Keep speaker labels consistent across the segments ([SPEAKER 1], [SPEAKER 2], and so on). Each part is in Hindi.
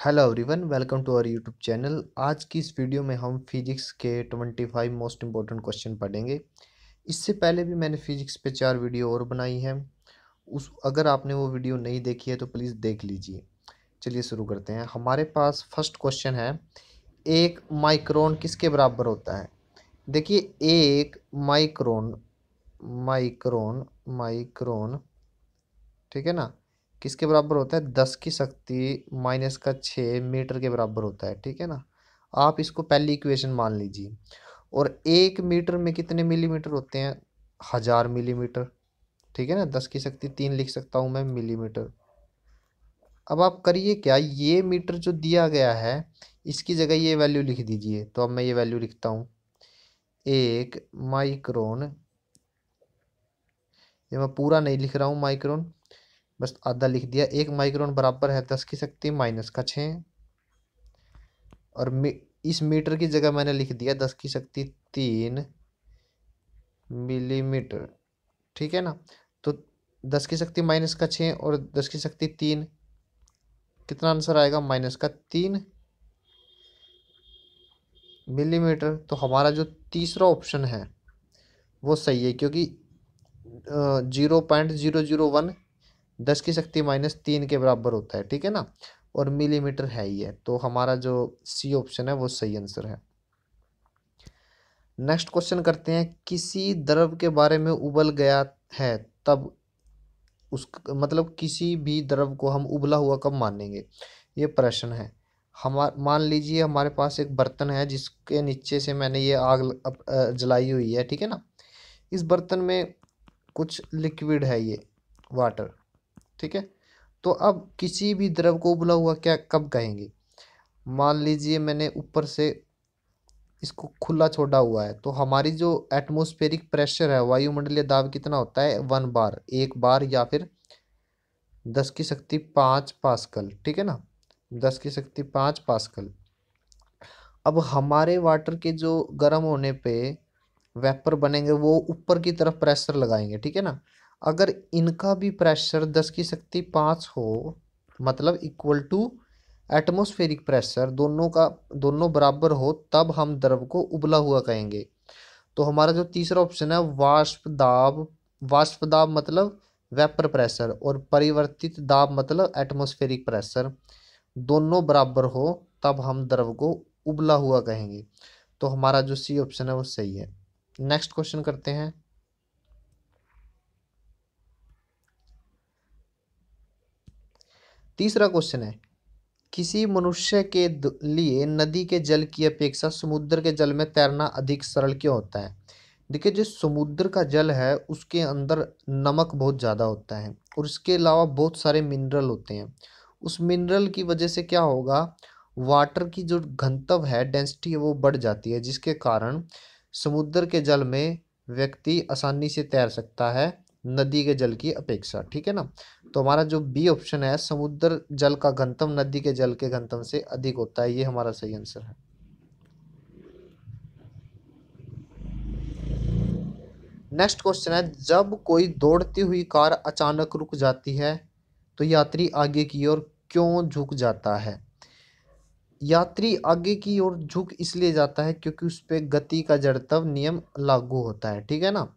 [SPEAKER 1] Hello everyone, welcome to our YouTube channel. आज की इस वीडियो में हम फिजिक्स के 25 मोस्ट इम्पोर्टेंट क्वेश्चन पढ़ेंगे। इससे पहले भी मैंने फिजिक्स पे 4 वीडियो और बनाई हैं। उस अगर आपने वो वीडियो नहीं देखी है तो प्लीज़ देख लीजिए। चलिए शुरू करते हैं। हमारे पास फर्स्ट क्वेश्चन है, एक माइक्रोन किसके बराबर होता है। देखिए, एक माइक्रोन माइक्रोन माइक्रोन ठीक है ना, किसके बराबर होता है? 10⁻⁻6 मीटर के बराबर होता है। ठीक है ना, आप इसको पहली इक्वेशन मान लीजिए। और 1 मीटर में कितने मिलीमीटर होते हैं? 1000 मिलीमीटर। ठीक है ना, 10⁻³ लिख सकता हूँ मैं मिलीमीटर। अब आप करिए क्या, ये मीटर जो दिया गया है इसकी जगह ये वैल्यू लिख दीजिए। तो अब मैं ये वैल्यू लिखता हूँ, एक माइक्रोन, ये मैं पूरा नहीं लिख रहा हूँ माइक्रोन, बस आधा लिख दिया। एक माइक्रोन बराबर है 10⁻⁻6। और इस मीटर की जगह मैंने लिख दिया 10⁻³ मिलीमीटर। ठीक है ना, तो 10⁻⁻6 और 10⁻³ कितना आंसर आएगा? -3 मिलीमीटर। तो हमारा जो तीसरा ऑप्शन है वो सही है, क्योंकि 0.001 10⁻³ के बराबर होता है। ठीक है ना, और मिलीमीटर है ही है, तो हमारा जो सी ऑप्शन है वो सही आंसर है। नेक्स्ट क्वेश्चन करते हैं, किसी द्रव के बारे में उबल गया है तब उस मतलब किसी भी द्रव को हम उबला हुआ कब मानेंगे, ये प्रश्न है। हम मान लीजिए हमारे पास एक बर्तन है जिसके नीचे से मैंने ये आग जलाई हुई है। ठीक है ना, इस बर्तन में कुछ लिक्विड है, ये वाटर। ठीक है, तो अब किसी भी द्रव को उबला हुआ क्या कब कहेंगे? मान लीजिए मैंने ऊपर से इसको खुला छोड़ा हुआ है, तो हमारी जो एटमॉस्फेरिक प्रेशर है, वायुमंडलीय दाब कितना होता है? 1 बार, 1 बार, या फिर 10⁵ ठीक है ना, 10⁵ अब हमारे वाटर के जो गर्म होने पे वेपर बनेंगे वो ऊपर की तरफ प्रेशर लगाएंगे। ठीक है ना, अगर इनका भी प्रेशर 10⁵ हो, मतलब इक्वल टू एटमॉस्फेरिक प्रेशर, दोनों बराबर हो, तब हम द्रव को उबला हुआ कहेंगे। तो हमारा जो तीसरा ऑप्शन है, वाष्प दाब, वाष्प दाब मतलब वेपर प्रेशर, और परिवर्तित दाब मतलब एटमॉस्फेरिक प्रेशर, दोनों बराबर हो तब हम द्रव को उबला हुआ कहेंगे। तो हमारा जो सी ऑप्शन है वो सही है। नेक्स्ट क्वेश्चन करते हैं। तीसरा क्वेश्चन है, किसी मनुष्य के लिए नदी के जल की अपेक्षा समुद्र के जल में तैरना अधिक सरल क्यों होता है? देखिए, जो समुद्र का जल है उसके अंदर नमक बहुत ज़्यादा होता है, और इसके अलावा बहुत सारे मिनरल होते हैं। उस मिनरल की वजह से क्या होगा, वाटर की जो घनत्व है, डेंसिटी है, वो बढ़ जाती है, जिसके कारण समुद्र के जल में व्यक्ति आसानी से तैर सकता है नदी के जल की अपेक्षा। ठीक है ना, तो हमारा जो बी ऑप्शन है, समुद्र जल का घनत्व नदी के जल के घनत्व से अधिक होता है, ये हमारा सही आंसर है। नेक्स्ट क्वेश्चन है, जब कोई दौड़ती हुई कार अचानक रुक जाती है तो यात्री आगे की ओर क्यों झुक जाता है? यात्री आगे की ओर झुक इसलिए जाता है क्योंकि उस पे गति का जड़त्व नियम लागू होता है। ठीक है ना,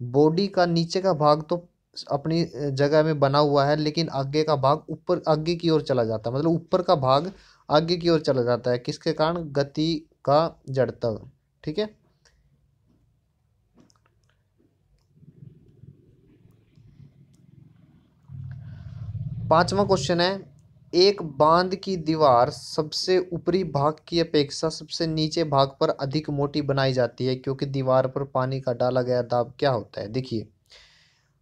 [SPEAKER 1] बॉडी का नीचे का भाग तो अपनी जगह में बना हुआ है, लेकिन आगे का भाग ऊपर आगे की ओर चला जाता है, मतलब ऊपर का भाग आगे की ओर चला जाता है, किसके कारण? गति का जड़त्व। ठीक है, पांचवा क्वेश्चन है, एक बांध की दीवार सबसे ऊपरी भाग की अपेक्षा सबसे नीचे भाग पर अधिक मोटी बनाई जाती है क्योंकि दीवार पर पानी का डाला गया दाब क्या होता है? देखिए,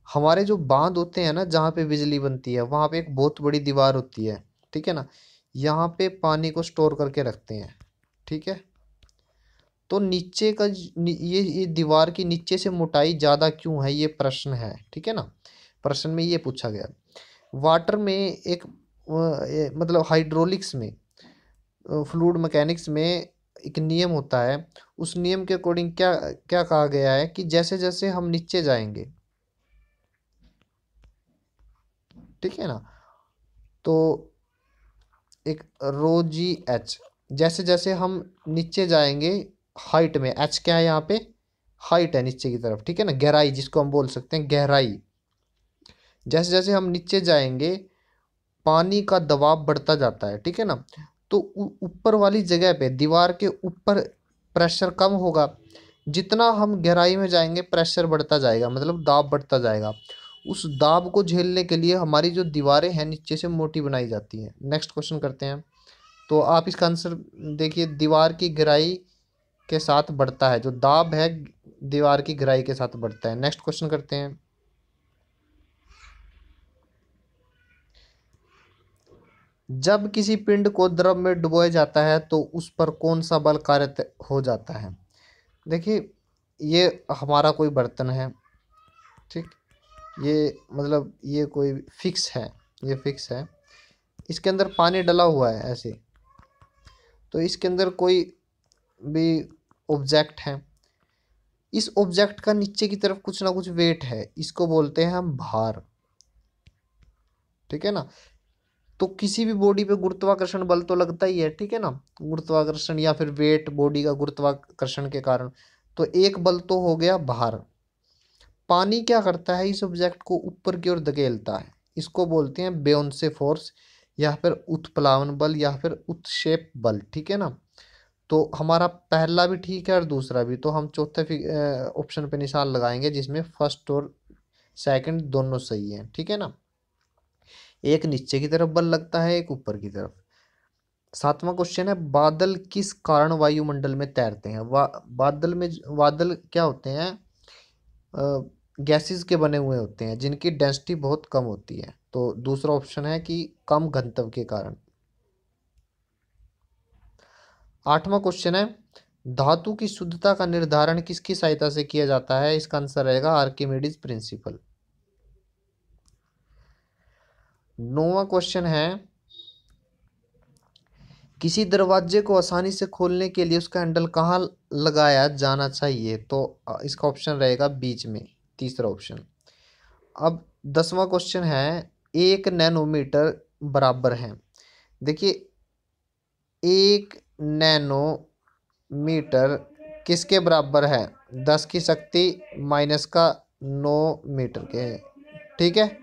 [SPEAKER 1] हमारे जो बांध होते हैं ना, जहाँ पे बिजली बनती है वहाँ पे एक बहुत बड़ी दीवार होती है। ठीक है ना, यहाँ पे पानी को स्टोर करके रखते हैं। ठीक है, तो नीचे का ये दीवार की नीचे से मोटाई ज़्यादा क्यों है, ये प्रश्न है। ठीक है ना, प्रश्न में ये पूछा गया। वाटर में एक मतलब हाइड्रोलिक्स में, फ्लूइड मैकेनिक्स में एक नियम होता है। उस नियम के अकॉर्डिंग क्या क्या कहा गया है कि जैसे जैसे हम नीचे जाएंगे, ठीक है ना, तो एक रो जी एच। जैसे जैसे हम नीचे जाएंगे हाइट में, एच क्या है यहाँ पे, हाइट है नीचे की तरफ, ठीक है ना, गहराई जिसको हम बोल सकते हैं गहराई। जैसे जैसे हम नीचे जाएंगे पानी का दबाव बढ़ता जाता है, ठीक है ना। तो ऊपर वाली जगह पे दीवार के ऊपर प्रेशर कम होगा, जितना हम गहराई में जाएंगे प्रेशर बढ़ता जाएगा, मतलब दाब बढ़ता जाएगा। उस दाब को झेलने के लिए हमारी जो दीवारें हैं नीचे से मोटी बनाई जाती हैं। नेक्स्ट क्वेश्चन करते हैं। तो आप इसका आंसर देखिए, दीवार की गहराई के साथ बढ़ता है, जो दाब है दीवार की गहराई के साथ बढ़ता है। नेक्स्ट क्वेश्चन करते हैं। जब किसी पिंड को द्रव में डुबोया जाता है तो उस पर कौन सा बल कार्य हो जाता है। देखिए, ये हमारा कोई बर्तन है, ठीक, ये मतलब ये कोई फिक्स है, ये फिक्स है, इसके अंदर पानी डला हुआ है ऐसे, तो इसके अंदर कोई भी ऑब्जेक्ट है, इस ऑब्जेक्ट का नीचे की तरफ कुछ ना कुछ वेट है, इसको बोलते हैं हम भार, ठीक है ना। तो किसी भी बॉडी पे गुरुत्वाकर्षण बल तो लगता ही है, ठीक है ना, गुरुत्वाकर्षण या फिर वेट बॉडी का गुरुत्वाकर्षण के कारण। तो एक बल तो हो गया भार। पानी क्या करता है, इस ऑब्जेक्ट को ऊपर की ओर धकेलता है, इसको बोलते हैं बेयोंसे फोर्स, या फिर उत्प्लावन बल, या फिर उत्क्षेप बल, ठीक है ना। तो हमारा पहला भी ठीक है और दूसरा भी, तो हम चौथे ऑप्शन पे निशान लगाएंगे जिसमें फर्स्ट और सेकंड दोनों सही हैं, ठीक है ना। एक नीचे की तरफ बल लगता है, एक ऊपर की तरफ। सातवां क्वेश्चन है, बादल किस कारण वायुमंडल में तैरते हैं। बादल में, बादल क्या होते हैं, गैसेस के बने हुए होते हैं जिनकी डेंसिटी बहुत कम होती है। तो दूसरा ऑप्शन है कि कम घनत्व के कारण। आठवां क्वेश्चन है, धातु की शुद्धता का निर्धारण किसकी सहायता से किया जाता है। इसका आंसर रहेगा आर्किमिडीज प्रिंसिपल। नौवां क्वेश्चन है, किसी दरवाजे को आसानी से खोलने के लिए उसका हैंडल कहाँ लगाया जाना चाहिए। तो इसका ऑप्शन रहेगा बीच में, तीसरा ऑप्शन। अब 10वां क्वेश्चन है, 1 नैनोमीटर बराबर है। देखिए, 1 नैनोमीटर किसके बराबर है, 10⁻⁻⁹ के, ठीक है,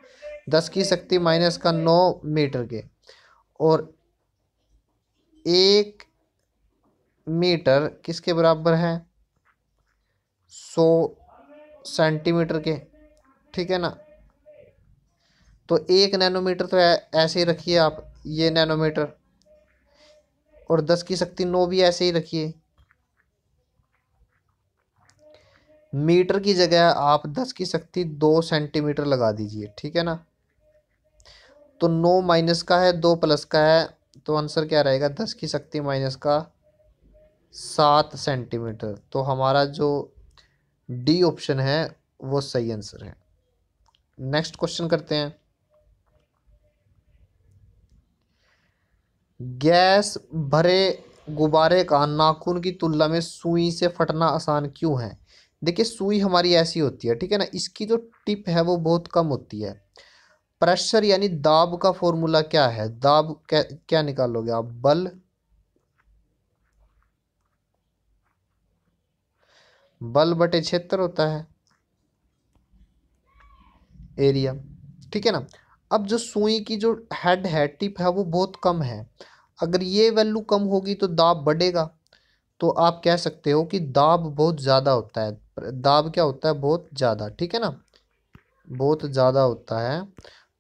[SPEAKER 1] 10⁻⁻⁹ के। और 1 मीटर किसके बराबर है, 100 सेंटीमीटर के, ठीक है ना। तो 1 नैनोमीटर तो ऐसे ही रखिए आप, ये नैनोमीटर, और 10⁹ भी ऐसे ही रखिए। मीटर की जगह आप 10⁻² सेंटीमीटर लगा दीजिए, ठीक है ना। तो 9 माइनस का है, 2 प्लस का है, तो आंसर क्या रहेगा, 10⁻⁷ तो हमारा जो डी ऑप्शन है वो सही आंसर है। नेक्स्ट क्वेश्चन करते हैं। गैस भरे गुब्बारे का नाखून की तुलना में सुई से फटना आसान क्यों है। देखिए, सुई हमारी ऐसी होती है, ठीक है ना, इसकी जो टिप है वो बहुत कम होती है। प्रेशर यानी दाब का फॉर्मूला क्या है, दाब क्या निकालोगे आप, बल, बल बटे क्षेत्र होता है, एरिया, ठीक है ना। अब जो सुई की जो हेड है, टिप है, वो बहुत कम है। अगर ये वैल्यू कम होगी तो दाब बढ़ेगा। तो आप कह सकते हो कि दाब बहुत ज़्यादा होता है, दाब क्या होता है, बहुत ज़्यादा, ठीक है ना, बहुत ज़्यादा होता है।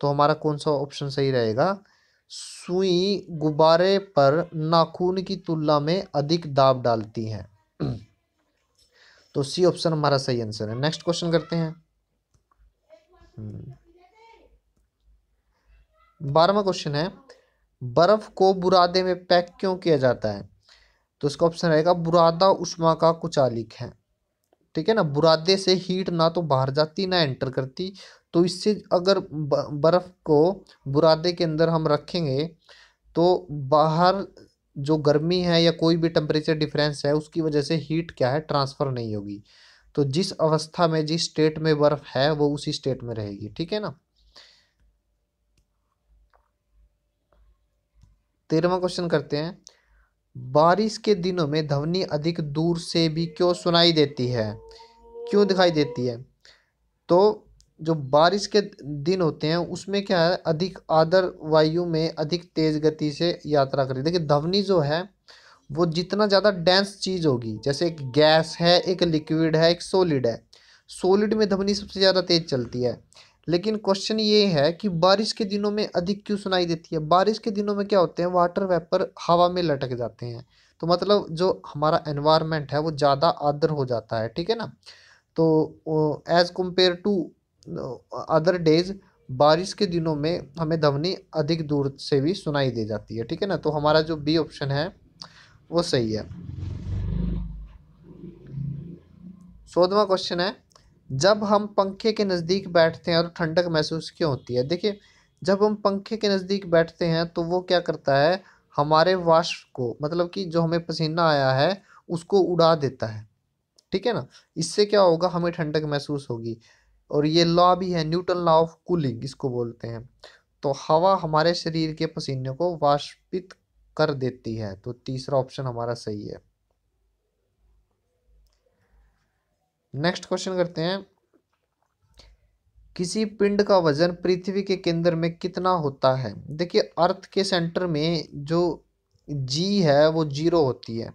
[SPEAKER 1] तो हमारा कौन सा ऑप्शन सही रहेगा, सुई गुब्बारे पर नाखून की तुलना में अधिक दाब डालती है। तो सी ऑप्शन हमारा सही आंसर है। नेक्स्ट क्वेश्चन करते हैं। 12वां क्वेश्चन है, बर्फ को बुरादे में पैक क्यों किया जाता है। तो इसका ऑप्शन रहेगा, बुरादा उष्मा का कुचालक है, ठीक है ना। बुरादे से हीट ना तो बाहर जाती ना एंटर करती, तो इससे अगर बर्फ को बुरादे के अंदर हम रखेंगे तो बाहर जो गर्मी है या कोई भी टेम्परेचर डिफरेंस है उसकी वजह से हीट क्या है, ट्रांसफर नहीं होगी। तो जिस अवस्था में, जिस स्टेट में बर्फ है वो उसी स्टेट में रहेगी, ठीक है ना। 13वां क्वेश्चन करते हैं, बारिश के दिनों में ध्वनि अधिक दूर से भी क्यों सुनाई देती है, क्यों दिखाई देती है? तो जो बारिश के दिन होते हैं उसमें क्या है, अधिक आर्द्र वायु में अधिक तेज गति से यात्रा करेगी। देखिए ध्वनि जो है वो जितना ज़्यादा डेंस चीज होगी, जैसे एक गैस है, एक लिक्विड है, एक सॉलिड है, सॉलिड में ध्वनि सबसे ज़्यादा तेज चलती है। लेकिन क्वेश्चन ये है कि बारिश के दिनों में अधिक क्यों सुनाई देती है? बारिश के दिनों में क्या होते हैं, वाटर वेपर हवा में लटक जाते हैं, तो मतलब जो हमारा एनवायरनमेंट है वो ज़्यादा आर्द्र हो जाता है, ठीक है ना। तो as compare to other days, बारिश के दिनों में हमें ध्वनि अधिक दूर से भी सुनाई दे जाती है, ठीक है ना। तो हमारा जो बी ऑप्शन है वो सही है। 14वां क्वेश्चन है, जब हम पंखे के नज़दीक बैठते हैं और ठंडक महसूस क्यों होती है? देखिए जब हम पंखे के नज़दीक बैठते हैं तो वो क्या करता है, हमारे वाष्प को, मतलब कि जो हमें पसीना आया है उसको उड़ा देता है, ठीक है ना। इससे क्या होगा, हमें ठंडक महसूस होगी। और ये लॉ भी है, न्यूटन लॉ ऑफ कूलिंग इसको बोलते हैं। तो हवा हमारे शरीर के पसीने को वाष्पित कर देती है, तो तीसरा ऑप्शन हमारा सही है। नेक्स्ट क्वेश्चन करते हैं, किसी पिंड का वजन पृथ्वी के केंद्र में कितना होता है? देखिए अर्थ के सेंटर में जो जी है वो 0 होती है।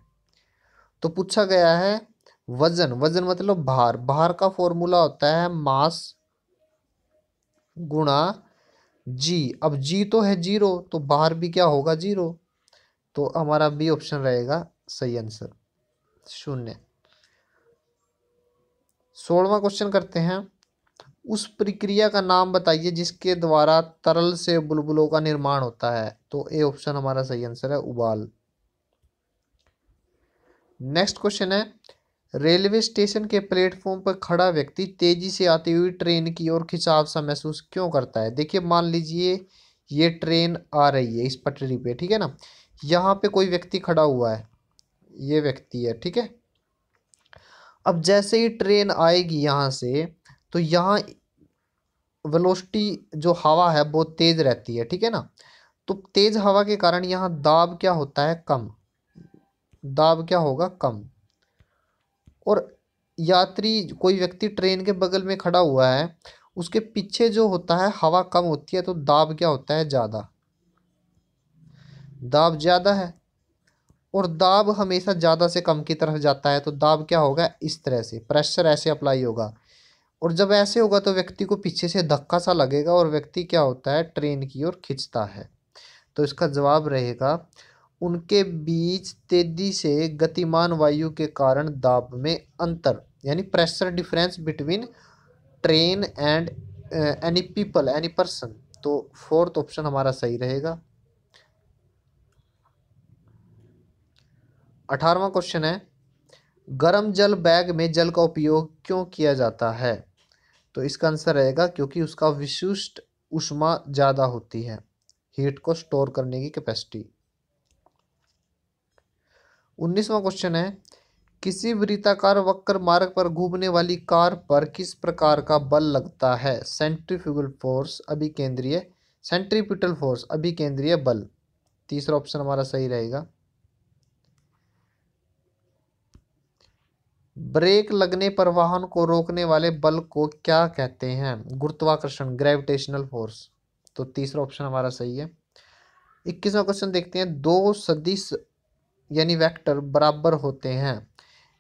[SPEAKER 1] तो पूछा गया है वजन, वजन मतलब भार, भार का फॉर्मूला होता है मास गुणा जी। अब जी तो है 0, तो भार भी क्या होगा, 0। तो हमारा बी ऑप्शन रहेगा सही आंसर, 0। 16वां क्वेश्चन करते हैं, उस प्रक्रिया का नाम बताइए जिसके द्वारा तरल से बुलबुलों का निर्माण होता है। तो ए ऑप्शन हमारा सही आंसर है, उबाल। नेक्स्ट क्वेश्चन है, रेलवे स्टेशन के प्लेटफॉर्म पर खड़ा व्यक्ति तेजी से आती हुई ट्रेन की ओर खिंचाव सा महसूस क्यों करता है? देखिए मान लीजिए ये ट्रेन आ रही है इस पटरी पे, ठीक है ना, यहाँ पे कोई व्यक्ति खड़ा हुआ है, ये व्यक्ति है, ठीक है। अब जैसे ही ट्रेन आएगी यहाँ से, तो यहाँ वेलोसिटी जो हवा है बहुत तेज रहती है, ठीक है ना। तो तेज हवा के कारण यहाँ दाब क्या होता है, कम, दाब क्या होगा, कम। और यात्री कोई व्यक्ति ट्रेन के बगल में खड़ा हुआ है, उसके पीछे जो होता है हवा कम होती है, तो दाब क्या होता है, ज़्यादा, दाब ज़्यादा है। और दाब हमेशा ज़्यादा से कम की तरफ जाता है, तो दाब क्या होगा, इस तरह से प्रेशर ऐसे अप्लाई होगा। और जब ऐसे होगा तो व्यक्ति को पीछे से धक्का सा लगेगा और व्यक्ति क्या होता है, ट्रेन की ओर खिंचता है। तो इसका जवाब रहेगा, उनके बीच तेजी से गतिमान वायु के कारण दाब में अंतर, यानी pressure difference between train and any people, any person. तो फोर्थ ऑप्शन हमारा सही रहेगा। 18वां क्वेश्चन है, गर्म जल बैग में जल का उपयोग क्यों किया जाता है? तो इसका आंसर रहेगा क्योंकि उसका विशिष्ट ऊष्मा ज़्यादा होती है, हीट को स्टोर करने की कैपेसिटी। 19वां क्वेश्चन है, किसी वृत्ताकार वक्र मार्ग पर घूमने वाली कार पर किस प्रकार का बल लगता है? सेंट्रीफ्यूगल फोर्स, अभिकेंद्रीय, सेंट्रीपिटल फोर्स, अभिकेंद्रीय बल। तीसरा ऑप्शन हमारा सही रहेगा। ब्रेक लगने पर वाहन को रोकने वाले बल को क्या कहते हैं? गुरुत्वाकर्षण, ग्रेविटेशनल फोर्स। तो तीसरा ऑप्शन हमारा सही है। 21वां क्वेश्चन देखते हैं, दो सदिश यानी वेक्टर बराबर होते हैं।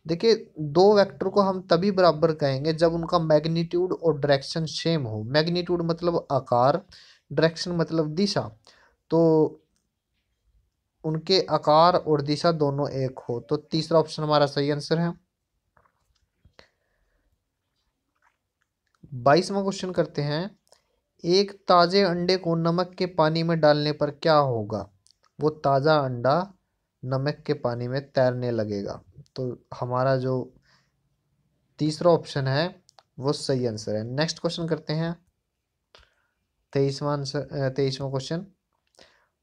[SPEAKER 1] देखिए दो वेक्टर को हम तभी बराबर कहेंगे जब उनका मैग्नीट्यूड और डायरेक्शन सेम हो। मैग्नीट्यूड मतलब आकार, डायरेक्शन मतलब दिशा। तो उनके आकार और दिशा दोनों एक हो, तो तीसरा ऑप्शन हमारा सही आंसर है। 22वां क्वेश्चन करते हैं, एक ताजे अंडे को नमक के पानी में डालने पर क्या होगा? वो ताज़ा अंडा नमक के पानी में तैरने लगेगा। तो हमारा जो तीसरा ऑप्शन है वो सही आंसर है। नेक्स्ट क्वेश्चन करते हैं, 23वां क्वेश्चन,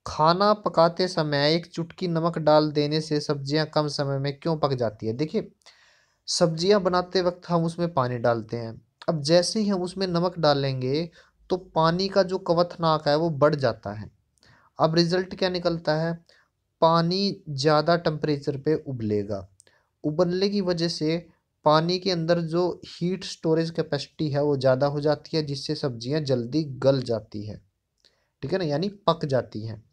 [SPEAKER 1] खाना पकाते समय एक चुटकी नमक डाल देने से सब्जियां कम समय में क्यों पक जाती है? देखिए सब्जियां बनाते वक्त हम उसमें पानी डालते हैं, अब जैसे ही हम उसमें नमक डालेंगे तो पानी का जो क्वथनांक है वो बढ़ जाता है। अब रिजल्ट क्या निकलता है, पानी ज़्यादा टेम्परेचर पे उबलेगा। उबलने की वजह से पानी के अंदर जो हीट स्टोरेज कैपेसिटी है वो ज़्यादा हो जाती है, जिससे सब्जियां जल्दी गल जाती है, ठीक है ना, यानी पक जाती हैं।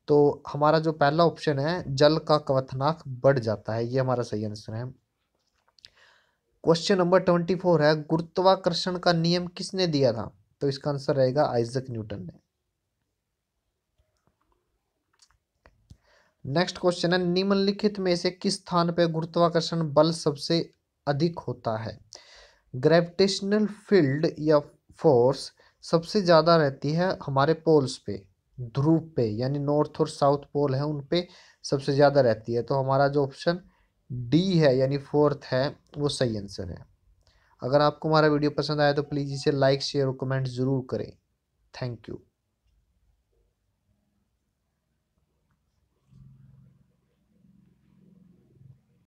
[SPEAKER 1] तो हमारा जो पहला ऑप्शन है, जल का क्वथनांक बढ़ जाता है, ये हमारा सही आंसर है। क्वेश्चन नंबर 24 है, गुरुत्वाकर्षण का नियम किसने दिया था? तो इसका आंसर रहेगा आइजक न्यूटन ने। नेक्स्ट क्वेश्चन है, निम्नलिखित में से किस स्थान पर गुरुत्वाकर्षण बल सबसे अधिक होता है? ग्रेविटेशनल फील्ड या फोर्स सबसे ज़्यादा रहती है हमारे पोल्स पे, ध्रुव पे, यानी नॉर्थ और साउथ पोल है उन पे सबसे ज़्यादा रहती है। तो हमारा जो ऑप्शन डी है यानी फोर्थ है वो सही आंसर है। अगर आपको हमारा वीडियो पसंद आया तो प्लीज़ इसे लाइक शेयर और कमेंट ज़रूर करें। Thank you.